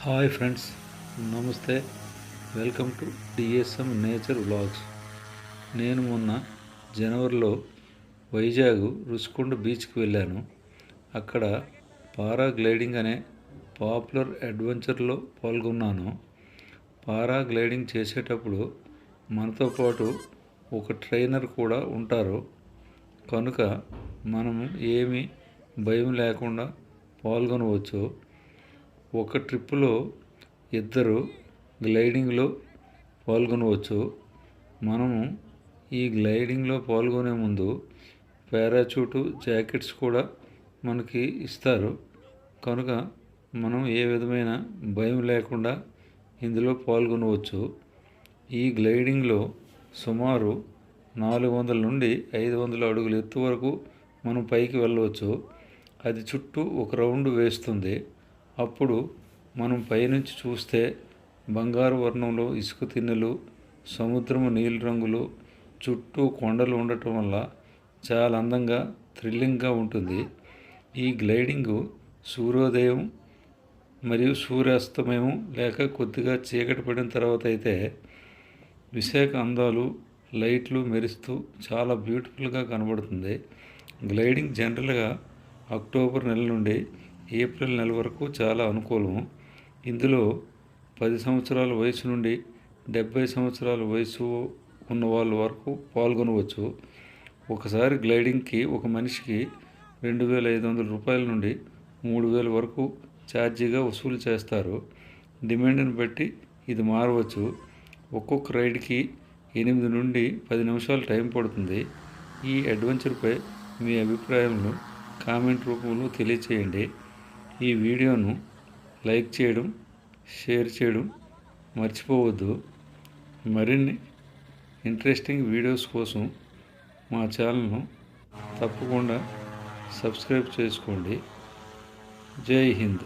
Hi friends, నమస్తే. Welcome to DSM nature vlogs. నేను మొన్న జనవరిలో వైజాగ్ రుషికొండ బీచ్కి వెళ్ళాను. అక్కడ పారాగ్లైడింగ్ అనే పాపులర్ అడ్వెంచర్లో పాల్గొన్నాను. పారాగ్లైడింగ్ చేసేటప్పుడు మనతో పాటు ఒక ట్రైనర్ కూడా ఉంటారు. కనుక మనము ఏమీ భయం లేకుండా పాల్గొనవచ్చు. ఒక ట్రిప్పులో ఇద్దరు గ్లైడింగ్లో పాల్గొనవచ్చు. మనము ఈ గ్లైడింగ్లో పాల్గొనే ముందు పారాచూటు జాకెట్స్ కూడా మనకి ఇస్తారు. కనుక మనం ఏ విధమైన భయం లేకుండా ఇందులో పాల్గొనవచ్చు. ఈ గ్లైడింగ్లో సుమారు 400 నుండి 500 అడుగుల ఎత్తు వరకు మనం పైకి వెళ్ళవచ్చు. అది చుట్టూ ఒక రౌండ్ వేస్తుంది. అప్పుడు మనం పైనుంచి చూస్తే బంగారు వర్ణంలో ఇసుక తిన్నెలు, సముద్రము నీలి రంగులో చుట్టూ కొండలు ఉండటం వల్ల చాలా అందంగా థ్రిల్లింగ్గా ఉంటుంది. ఈ గ్లైడింగు సూర్యోదయం మరియు సూర్యాస్తమయం లేక కొద్దిగా చీకటి పడిన తర్వాత అయితే విశాఖ అందాలు లైట్లు మెరుస్తూ చాలా బ్యూటిఫుల్గా కనబడుతుంది. గ్లైడింగ్ జనరల్గా అక్టోబర్ నెల నుండి ఏప్రిల్ నెల వరకు చాలా అనుకూలం. ఇందులో 10 సంవత్సరాల వయసు నుండి 70 సంవత్సరాల వయసు ఉన్న వాళ్ళ వరకు పాల్గొనవచ్చు. ఒకసారి గ్లైడింగ్కి ఒక మనిషికి 2,500 రూపాయల నుండి 3,000 వరకు ఛార్జీగా వసూలు చేస్తారు. డిమాండ్ని బట్టి ఇది మారవచ్చు. ఒక్కొక్క రైడ్కి 8 నుండి 10 నిమిషాలు టైం పడుతుంది. ఈ అడ్వెంచర్పై మీ అభిప్రాయాలను కామెంట్ రూపంలో తెలియచేయండి. ఈ వీడియోను లైక్ చేయడం, షేర్ చేయడం మర్చిపోవద్దు. మరిన్ని ఇంట్రెస్టింగ్ వీడియోస్ కోసం మా ఛానల్ను తప్పకుండా సబ్స్క్రైబ్ చేసుకోండి. జై హింద్.